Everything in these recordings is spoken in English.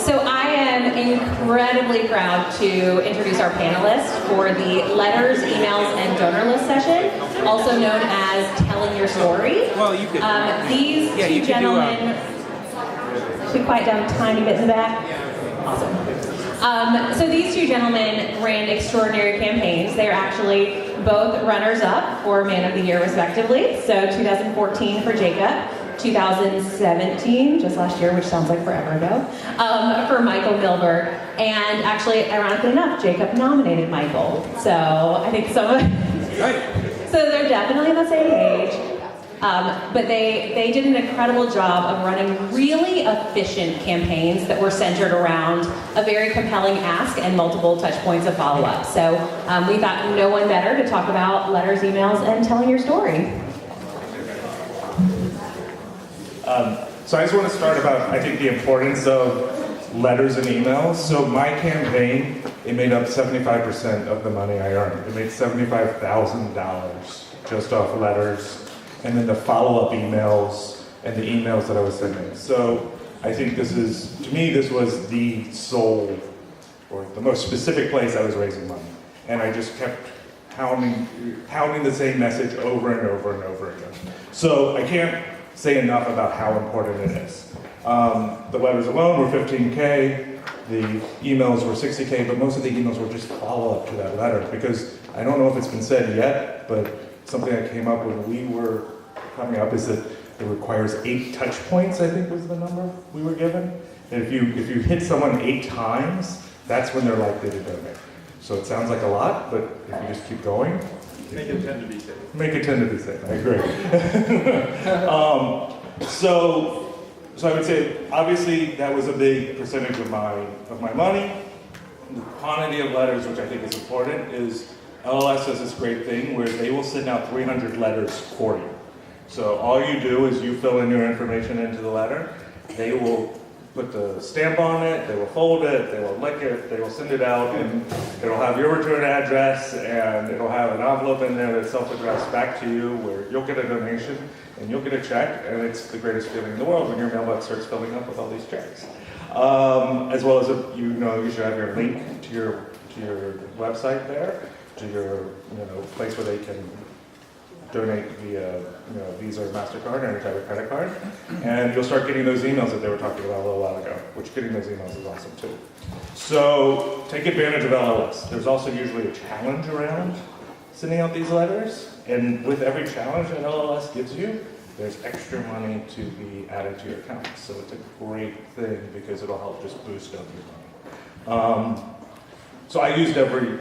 So I am incredibly proud to introduce our panelists for the Letters, Emails, and Donor List session, also known as Telling Your Story. Well, you could. These two gentlemen, should we quiet down a tiny bit in the back? Awesome. So these two gentlemen ran extraordinary campaigns. They're actually both runners-up for Man of the Year, respectively. So 2014 for Jacob, 2017, just last year, which sounds like forever ago, for Michael Milberg. And actually, ironically enough, Jacob nominated Michael. So I think some of so they're definitely on the same page. But they did an incredible job of running really efficient campaigns that were centered around a very compelling ask and multiple touch points of follow-up. So we thought no one better to talk about letters, emails, and telling your story. So I just want to start about, I think, the importance of letters and emails. So my campaign, it made up 75% of the money I earned. It made $75,000 just off letters, and then the follow-up emails and the emails that I was sending. So I think this is, to me, this was the sole, or the most specific place I was raising money. And I just kept pounding the same message over and over and over again. So I can't say enough about how important it is. The letters alone were $15K, the emails were $60K, but most of the emails were just follow-up to that letter, because I don't know if it's been said yet, but something that came up when we were coming up is that it requires 8 touch points, I think was the number we were given. And if you hit someone 8 times, that's when they're likely to donate. So it sounds like a lot, but if you just keep going, Make it tend to be safe. Make it tend to be safe, I agree. So I would say, obviously, that was a big percentage of my money. The quantity of letters, which I think is important, is LLS does this great thing where they will send out 300 letters for you. So all you do is you fill in your information into the letter. They will put the stamp on it, they will fold it, they will lick it, they will send it out, and it'll have your return address, and it'll have an envelope in there that's self-addressed back to you, where you'll get a donation, and you'll get a check, and it's the greatest feeling in the world when your mailbox starts filling up with all these checks. As well as, you should have your link to your website there, to your place where they can donate via Visa or MasterCard or any type of credit card. And you'll start getting those emails that they were talking about a little while ago, which getting those emails is awesome too. So take advantage of LLS. There's also usually a challenge around sending out these letters. And with every challenge that LLS gives you, there's extra money to be added to your account. So it's a great thing because it'll help just boost up your money. So I used every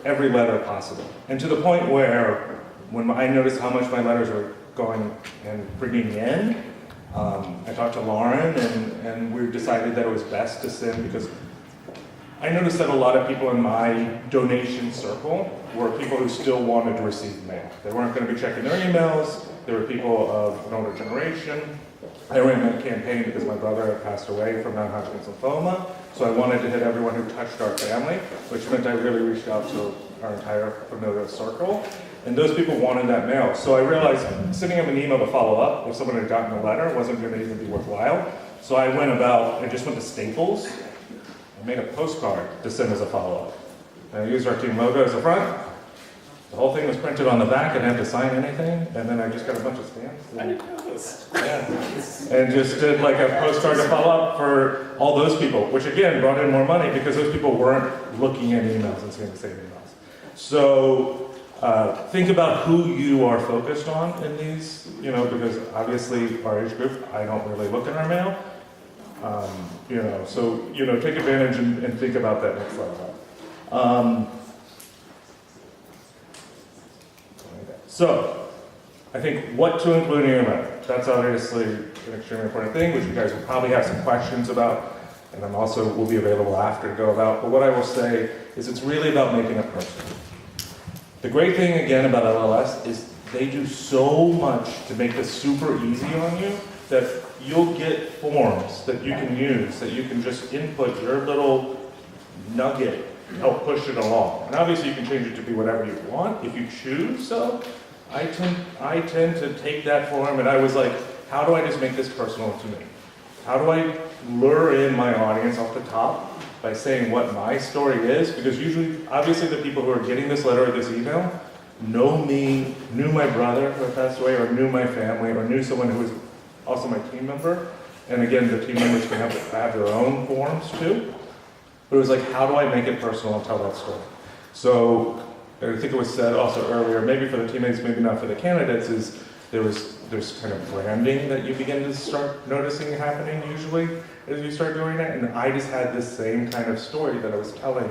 letter possible. And to the point where when I noticed how much my letters were going and bringing in, I talked to Lauren and we decided that it was best to send, because I noticed that a lot of people in my donation circle were people who still wanted to receive mail. They weren't going to be checking their emails. There were people of an older generation. I ran that campaign because my brother had passed away from non-Hodgkin's lymphoma, so I wanted to hit everyone who touched our family, which meant I really reached out to our entire familial circle. And those people wanted that mail. So I realized sending them an email to follow up if someone had gotten a letter wasn't going to even be worthwhile. So I just went to Staples and made a postcard to send as a follow-up. And I used our team logo as the front. The whole thing was printed on the back. I didn't have to sign anything. And then I just got a bunch of stamps. And just did like a postcard to follow up for all those people, which again brought in more money because those people weren't looking at emails and seeing the same emails. So think about who you are focused on in these, because obviously our age group, I don't really look at our mail. So take advantage and think about that next level. So I think what to include in your letter. That's obviously an extremely important thing, which you guys will probably have some questions about, and I'm also will be available after to go about. But what I will say is it's really about making it personal. The great thing, again, about LLS is they do so much to make this super easy on you that you'll get forms that you can use, that you can just input your little nugget, help push it along. And obviously you can change it to be whatever you want if you choose. So I tend to take that form and I was like, how do I just make this personal to me? How do I lure in my audience off the top by saying what my story is, because usually, obviously the people who are getting this letter or this email know me, knew my brother who had passed away, or knew my family, or knew someone who was also my team member. And again, the team members can have their own forms too. But it was like, how do I make it personal and tell that story? So I think it was said also earlier, maybe for the teammates, maybe not for the candidates, is there's kind of branding that you begin to start noticing happening usually as you start doing it. And I just had this same kind of story that I was telling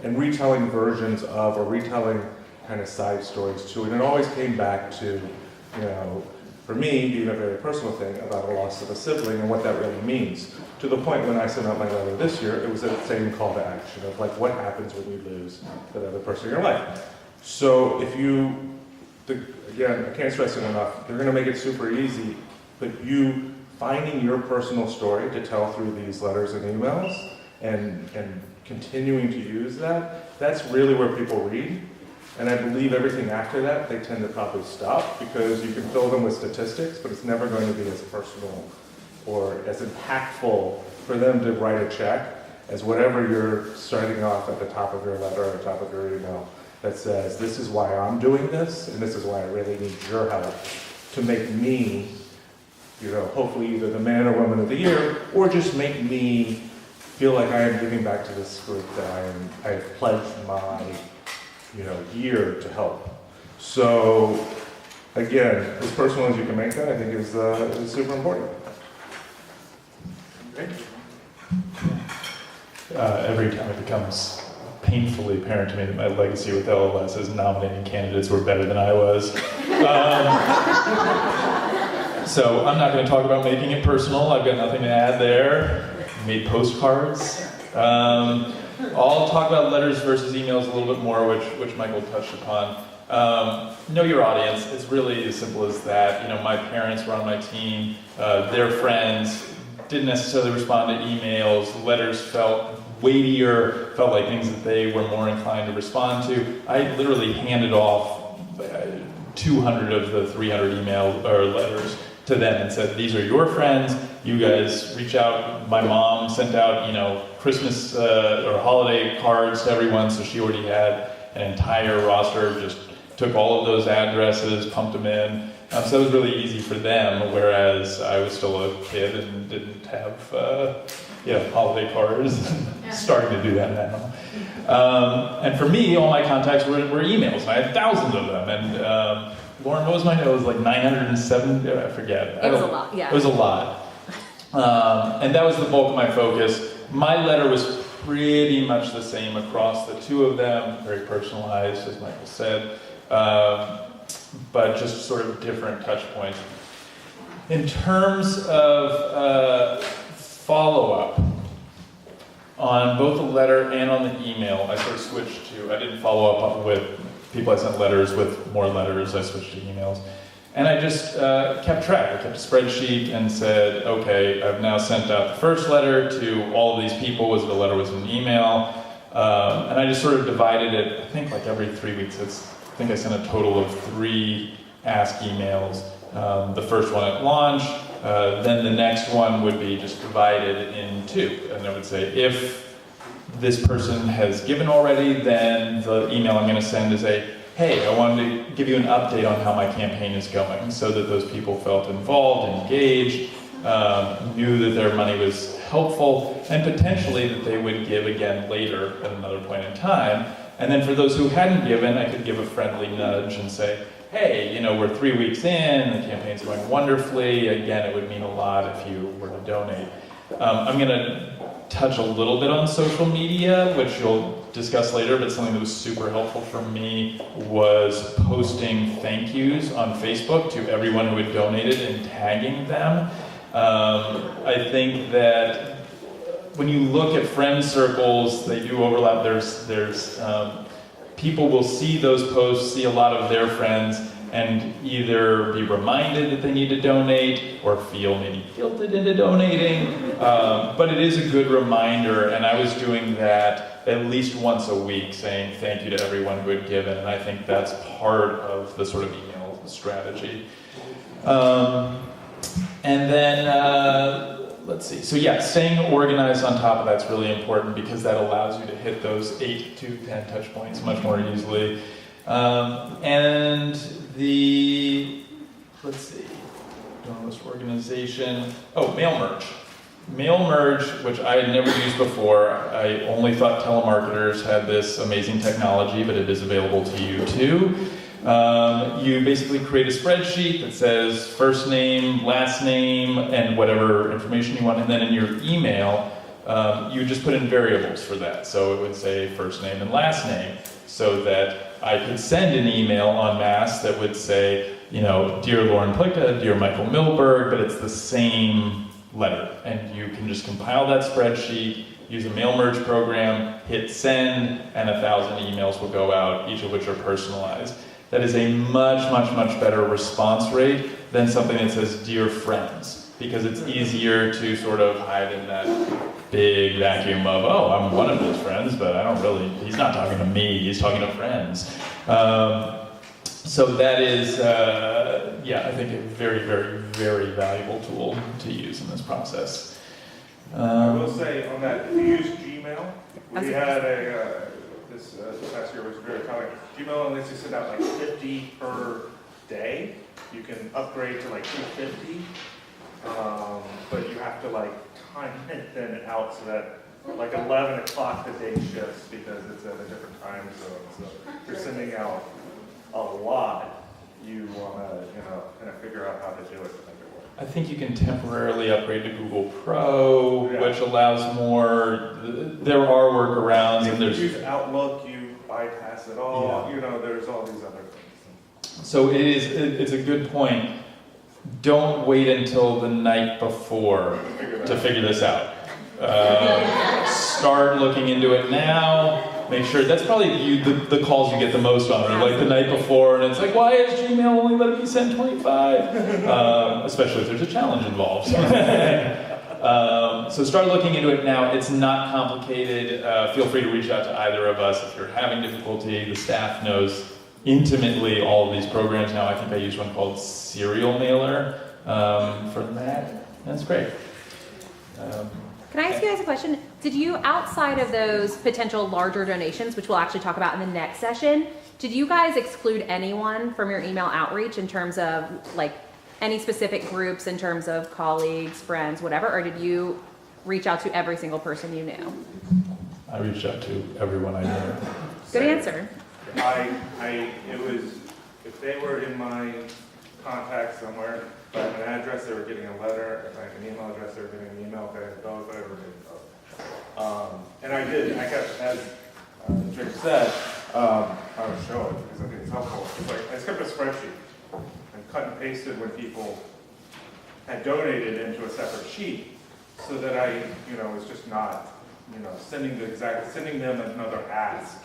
and retelling versions of, or retelling kind of side stories to it. And it always came back to, for me, being a very personal thing about a loss of a sibling and what that really means. To the point when I sent out my letter this year, it was that same call to action of like, what happens when you lose that other person in your life? So if again, I can't stress it enough, they're gonna make it super easy, but you finding your personal story to tell through these letters and emails and continuing to use that, that's really where people read. And I believe everything after that, they tend to probably stop, because you can fill them with statistics, but it's never going to be as personal or as impactful for them to write a check as whatever you're starting off at the top of your letter or the top of your email that says, this is why I'm doing this, and this is why I really need your help to make me, hopefully either the man or woman of the year, or just make me feel like I am giving back to this group that I have pledged my year to help. So, again, as personal as you can make that, I think is super important. Great. Every time it becomes painfully apparent to me that my legacy with LLS is nominating candidates who are better than I was. So I'm not going to talk about making it personal. I've got nothing to add there. Made postcards. I'll talk about letters versus emails a little bit more, which Michael touched upon. Know your audience. It's really as simple as that. My parents were on my team. Their friends didn't necessarily respond to emails. Letters felt weightier, felt like things that they were more inclined to respond to. I literally handed off 200 of the 300 emails or letters to them and said, these are your friends. You guys reach out. My mom sent out, Christmas or holiday cards to everyone, so she already had an entire roster, just took all of those addresses, pumped them in. So it was really easy for them, whereas I was still a kid and didn't have holiday cards. Starting to do that now. And for me, all my contacts were emails, and I had thousands of them. And Lauren, what was mine? It was like 907, I forget. It was a lot, yeah. It was a lot. And that was the bulk of my focus. My letter was pretty much the same across the two of them, very personalized, as Michael said, but just sort of different touch points. In terms of follow-up, on both the letter and on the email, I sort of switched to, I didn't follow up with people I sent letters with more letters, I switched to emails. And I just kept track. I kept a spreadsheet and said, okay, I've now sent out the first letter to all of these people. Was it a letter, was it an email? And I just sort of divided it, I think like every 3 weeks. I think I sent a total of 3 ask emails. The first one at launch, then the next one would be just divided in 2. And I would say, if this person has given already, then the email I'm going to send is hey, I wanted to give you an update on how my campaign is going, so that those people felt involved, engaged, knew that their money was helpful, and potentially that they would give again later at another point in time. And then for those who hadn't given, I could give a friendly nudge and say, hey, we're 3 weeks in, the campaign's going wonderfully. Again, it would mean a lot if you were to donate. I'm going to touch a little bit on social media, which you'll discuss later, but something that was super helpful for me was posting thank yous on Facebook to everyone who had donated and tagging them. I think that when you look at friend circles, they do overlap. There's people will see those posts, see a lot of their friends, and either be reminded that they need to donate or feel maybe guilted into donating. But it is a good reminder, and I was doing that at least once a week, saying thank you to everyone who had given, and I think that's part of the sort of email strategy. And then let's see. So yeah, staying organized on top of that's really important because that allows you to hit those 8 to 10 touch points much more easily. And let's see, donor organization. Oh, mail merge. Mail merge, which I had never used before. I only thought telemarketers had this amazing technology, but it is available to you too. You basically create a spreadsheet that says first name, last name, and whatever information you want, and then in your email, you just put in variables for that. So it would say first name and last name, so that I could send an email en masse that would say, you know, dear Lauren Plica, dear Michael Milberg, but it's the same letter. And you can just compile that spreadsheet, use a mail merge program, hit send, and 1,000 emails will go out, each of which are personalized. That is a much, much, much better response rate than something that says dear friends, because it's easier to sort of hide in that big vacuum of, oh, I'm one of his friends, but I don't really, he's not talking to me, he's talking to friends. So that is, yeah, I think a very, very, very valuable tool to use in this process. I will say on that, if you use Gmail, we had this past year was very telling. Gmail only lets you send out like 50 per day. You can upgrade to like 250, but you have to like time it then out so that like 11 o'clock the day shifts because it's at a different time zone. So if you're sending out a lot, you want to, you know, kind of figure out how to do it to make it work. I think you can temporarily upgrade to Google Pro, Yeah. which allows more. There are workarounds, If and you there's. use Outlook, you bypass it all. Yeah. You know, there's all these other things. So it's a good point. Don't wait until the night before to figure this out. Start looking into it now. Make sure that's probably the calls you get the most on, are like the night before, and it's like, why is Gmail only letting me send 25? Especially if there's a challenge involved. So start looking into it now. It's not complicated. Feel free to reach out to either of us if you're having difficulty. The staff knows intimately all of these programs now. I think I use one called Serial Mailer for that. That's great. Can I ask you guys a question? Did you, outside of those potential larger donations, which we'll actually talk about in the next session, did you guys exclude anyone from your email outreach in terms of like any specific groups, in terms of colleagues, friends, whatever, or did you reach out to every single person you knew? I reached out to everyone I knew. Good answer. It was, if they were in my contacts somewhere, if I had an address, they were getting a letter. If I had an email address, they were getting an email. If I had both, they were getting both. And I did. I kept, as Jake said, I would show it because I think it's helpful. It's like, I kept a spreadsheet and cut and pasted when people had donated into a separate sheet so that I, you know, was just not, you know, sending them another ask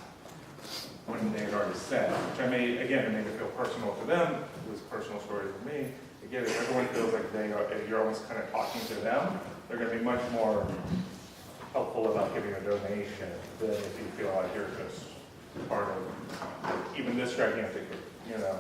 when they had already said, which it made it feel personal to them. It was a personal story to me. Again, if everyone feels like you're almost kind of talking to them, they're going to be much more helpful about giving a donation than if you feel like you're just part of even this gigantic, you know.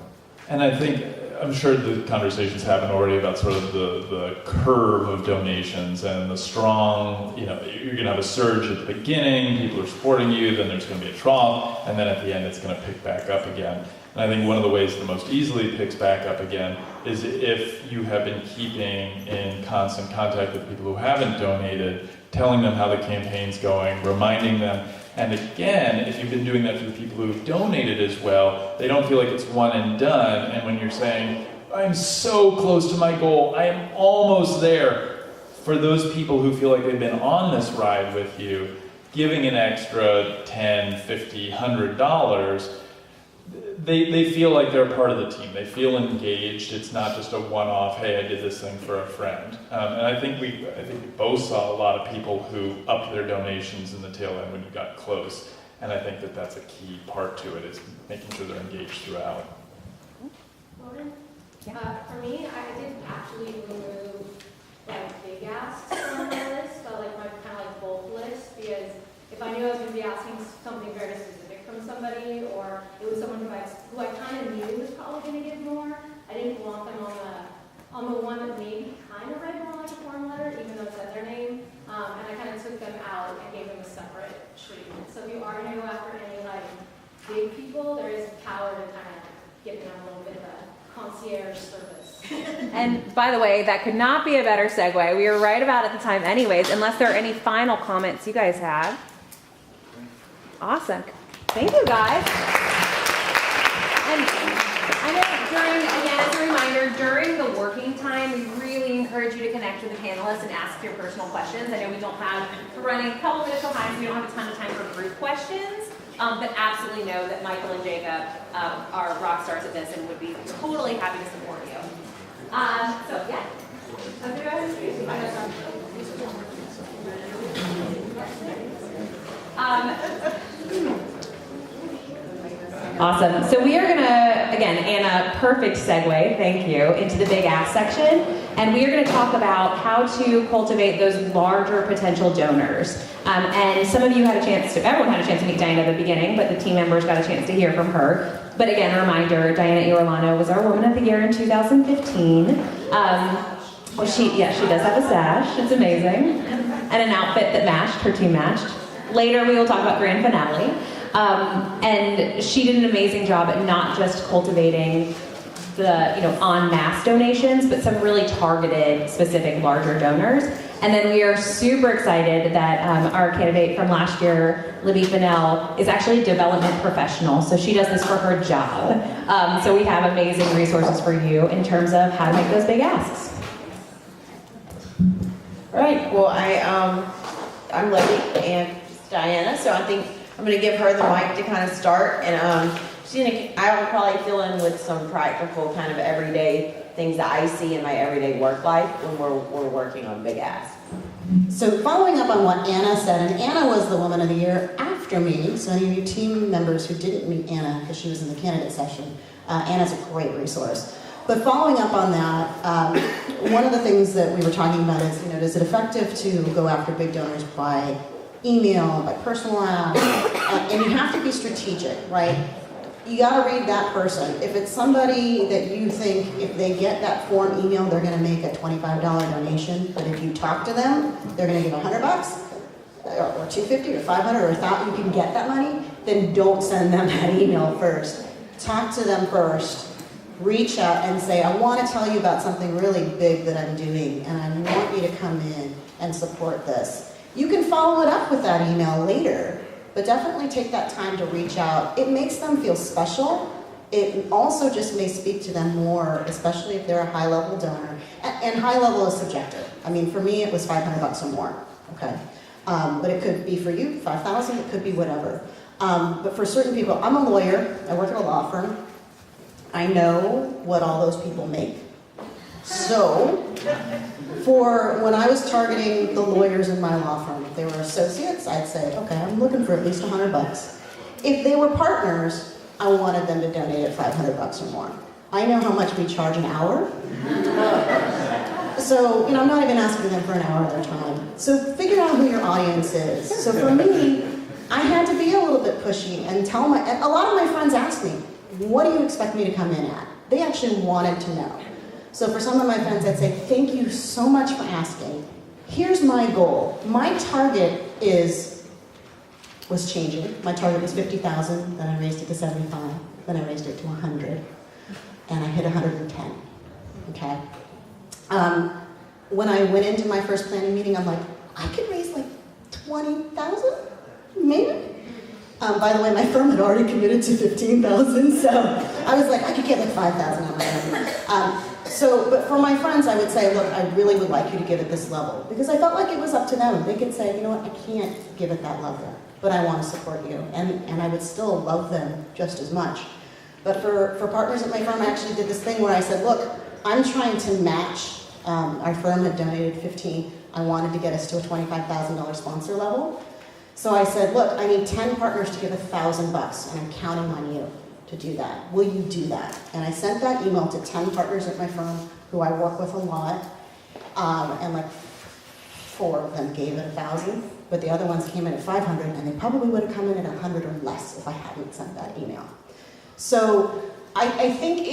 And I think, I'm sure the conversations happen already about sort of the curve of donations and the strong, you know, you're going to have a surge at the beginning, people are supporting you, then there's going to be a trough, and then at the end it's going to pick back up again. And I think one of the ways that most easily picks back up again is if you have been keeping in constant contact with people who haven't donated, telling them how the campaign's going, reminding them. And again, if you've been doing that for the people who've donated as well, they don't feel like it's one and done. And when you're saying, I'm so close to my goal, I am almost there, for those people who feel like they've been on this ride with you, giving an extra $10, $50, $100, they feel like they're part of the team. They feel engaged. It's not just a one-off, hey, I did this thing for a friend. And I think we both saw a lot of people who upped their donations in the tail end when you got close. And I think that that's a key part to it, is making sure they're engaged throughout. Lauren? For me, I didn't actually remove like big asks from my list, but like my kind of like bulk list, because if I knew I was going to be asking something very specific from somebody, or it was someone who I kind of knew was probably going to give more, I didn't want them on the one that maybe kind of read more like a form letter, even though it said there took them out and gave them a separate treatment. So if you are going to go after any like big people, there is power to kind of give them a little bit of a concierge service. And by the way, that could not be a better segue. We were right about at the time anyways, unless there are any final comments you guys have. Awesome. Thank you, guys. And I know again, as a reminder, during the working time, we really encourage you to connect with the panelists and ask your personal questions. I know we're running a couple minutes behind, so we don't have a ton of time for group questions. But absolutely know that Michael and Jacob are rock stars at this and would be totally happy to support you. So yeah. Awesome. So we are going to, again, Anna, perfect segue, thank you, into the big ask section. And we are going to talk about how to cultivate those larger potential donors. And some of you had a chance to, everyone had a chance to meet Diana at the beginning, but the team members got a chance to hear from her. But again, a reminder, Diana Iorlano was our Woman of the Year in 2015. She does have a sash, it's amazing. And an outfit that matched, her team matched. Later we will talk about grand finale. And she did an amazing job at not just cultivating the en masse donations, but some really targeted, specific, larger donors. And then we are super excited that our candidate from last year, Libby Fennell, is actually a development professional. So she does this for her job. So we have amazing resources for you in terms of how to make those big asks. All right. Well, I'm Libby and Diana, so I think I'm going to give her the mic to kind of start, and I will probably fill in with some practical kind of everyday things that I see in my everyday work life when we're working on big asks. So following up on what Anna said, and Anna was the Woman of the Year after me, so any of you team members who didn't meet Anna because she was in the candidate session, Anna's a great resource. But following up on that, one of the things that we were talking about is, is it effective to go after big donors by email, by personal app, and you have to be strategic, right? You got to read that person. If it's somebody that you think if they get that form email, they're going to make a $25 donation, but if you talk to them, they're going to give $100 or $250 or $500 or $1,000, you can get that money, then don't send them that email first. Talk to them first. Reach out and say, I want to tell you about something really big that I'm doing, and I want you to come in and support this. You can follow it up with that email later, but definitely take that time to reach out. It makes them feel special. It also just may speak to them more, especially if they're a high-level donor. And high level is subjective. I mean, for me, it was $500 or more, okay? But it could be for you, $5,000, it could be whatever. But for certain people, I'm a lawyer, I work at a law firm. I know what all those people make. So, for when I was targeting the lawyers in my law firm, if they were associates, I'd say, okay, I'm looking for at least $100. If they were partners, I wanted them to donate at $500 or more. I know how much we charge an hour. So, I'm not even asking them for an hour of their time. So figure out who your audience is. So for me, I had to be a little bit pushy and tell a lot of my friends asked me, what do you expect me to come in at? They actually wanted to know. So for some of my friends, I'd say, thank you so much for asking. Here's my goal. My target was changing. My target was 50,000, then I raised it to 75, then I raised it to 100, and I hit 110, okay? When I went into my first planning meeting, I'm like, I could raise like 20,000, maybe? By the way, my firm had already committed to 15,000, so I was like, I could get like 5,000 on my own. But for my friends, I would say, look, I really would like you to give it this level, because I felt like it was up to them. They could say, you know what, I can't give it that level, but I want to support you, and I would still love them just as much. But for partners at my firm, I actually did this thing where I said, look, I'm trying to match. Our firm had donated 15. I wanted to get us to a $25,000 sponsor level. So I said, look, I need 10 partners to give $1,000, and I'm counting on you to do that. Will you do that? And I sent that email to 10 partners at my firm who I work with a lot, and like 4 of them gave it 1,000, but the other ones came in at 500, and they probably would have come in at 100 or less if I hadn't sent that email. So I think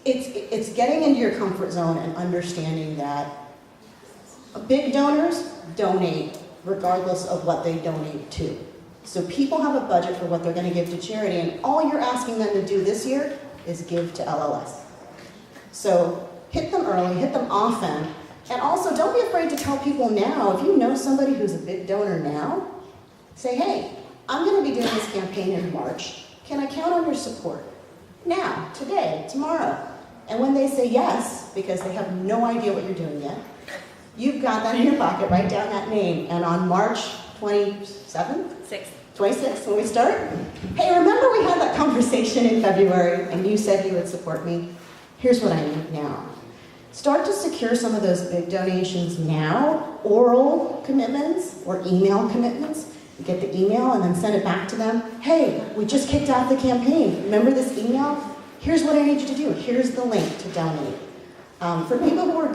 it's getting into your comfort zone and understanding that big donors donate regardless of what they donate to. So people have a budget for what they're going to give to charity, and all you're asking them to do this year is give to LLS. So hit them early, hit them often, and also don't be afraid to tell people now, if you know somebody who's a big donor now, say, hey, I'm going to be doing this campaign in March. Can I count on your support? Now, today, tomorrow. And when they say yes, because they have no idea what you're doing yet, you've got that in your pocket, write down that name, and on March 27th? 26th, when we start? Hey, remember we had that conversation in February, and you said you would support me? Here's what I need now. Start to secure some of those big donations now, oral commitments or email commitments. You get the email and then send it back to them. Hey, we just kicked off the campaign. Remember this email? Here's what I need you to do. Here's the link to donate. For people who are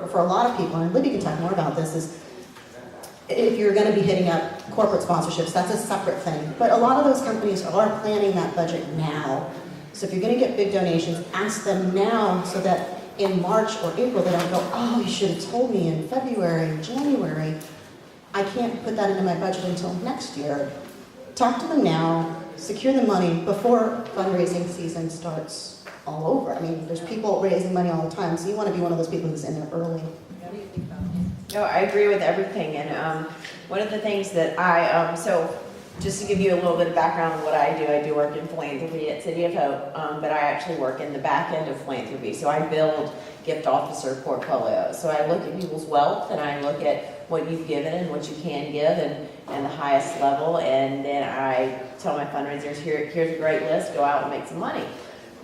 for a lot of people, and Libby can talk more about this, is if you're going to be hitting up corporate sponsorships, that's a separate thing. But a lot of those companies are planning that budget now. So if you're going to get big donations, ask them now so that in March or April they don't go, oh, you should have told me in February and January. I can't put that into my budget until next year. Talk to them now, secure the money before fundraising season starts all over. I mean, there's people raising money all the time, so you want to be one of those people who's in there early. What do you think about that? No, I agree with everything, and one of the things that so just to give you a little bit of background on what I do work in philanthropy at City of Hope, but I actually work in the back end of philanthropy, so I build gift officer portfolios. So I look at people's wealth, and I look at what you've given and what you can give, and the highest level, and then I tell my fundraisers, here's a great list, go out and make some money.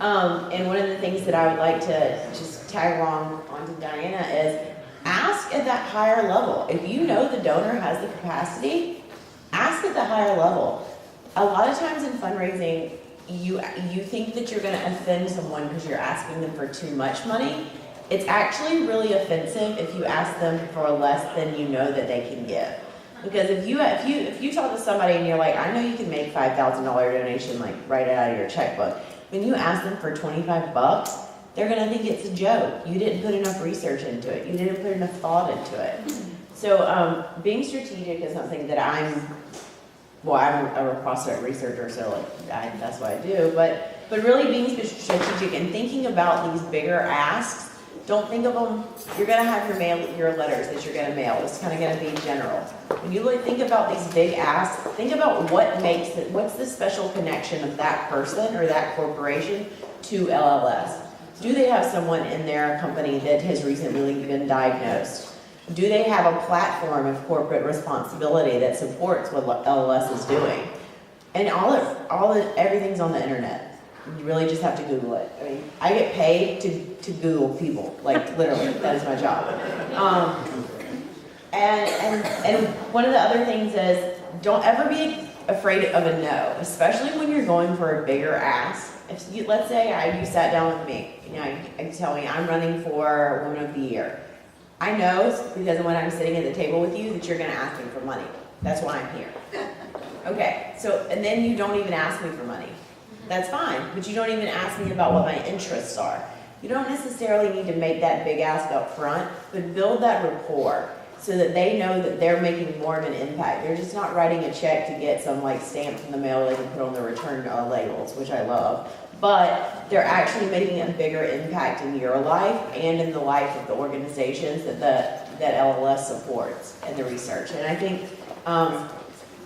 And one of the things that I would like to just tag along onto Diana is ask at that higher level. If you know the donor has the capacity, ask at the higher level. A lot of times in fundraising, you think that you're going to offend someone because you're asking them for too much money. It's actually really offensive if you ask them for less than you know that they can give. Because if you talk to somebody and you're like, I know you can make $5,000 donation, like write it out of your checkbook. When you ask them for $25, they're going to think it's a joke. You didn't put enough research into it. You didn't put enough thought into it. So being strategic is something that I'm a CrossFit researcher, so that's what I do. But really being strategic and thinking about these bigger asks. Don't think of them. You're going to have your letters that you're going to mail. It's kind of going to be general. When you think about these big asks, think about what's the special connection of that person or that corporation to LLS. Do they have someone in their company that has recently been diagnosed? Do they have a platform of corporate responsibility that supports what LLS is doing? And everything's on the internet. You really just have to Google it. I mean, I get paid to Google people, like literally, that is my job. And one of the other things is don't ever be afraid of a no, especially when you're going for a bigger ask. Let's say you sat down with me, and tell me I'm running for Woman of the Year. I know because when I'm sitting at the table with you that you're going to ask me for money. That's why I'm here. Okay, and then you don't even ask me for money. That's fine, but you don't even ask me about what my interests are. You don't necessarily need to make that big ask up front, but build that rapport so that they know that they're making more of an impact. They're just not writing a check to get some stamp from the mail they can put on the return labels, which I love, but they're actually making a bigger impact in your life and in the life of the organizations that LLS supports and the research. And I think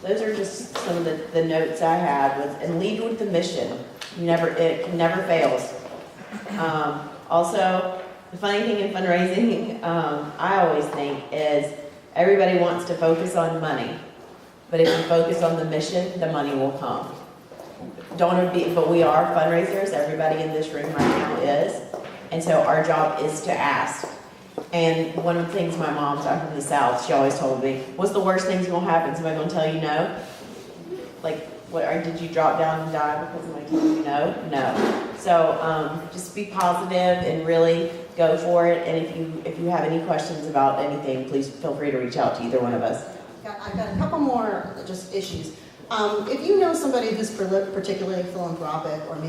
those are just some of the notes I had and lead with the mission. It never fails. Also, the funny thing in fundraising, I always think is everybody wants to focus on money, but if you focus on the mission, the money will come. But we are fundraisers. Everybody in this room right now is, and so our job is to ask. And one of the things my mom's out from the South, she always told me, what's the worst thing's gonna happen? Somebody gonna tell you no? Did you drop down and die because somebody told you no? No. So just be positive and really go for it. And if you have any questions about anything, please feel free to reach out to either one of us. I've got a couple more just issues. If you know somebody who's particularly philanthropic or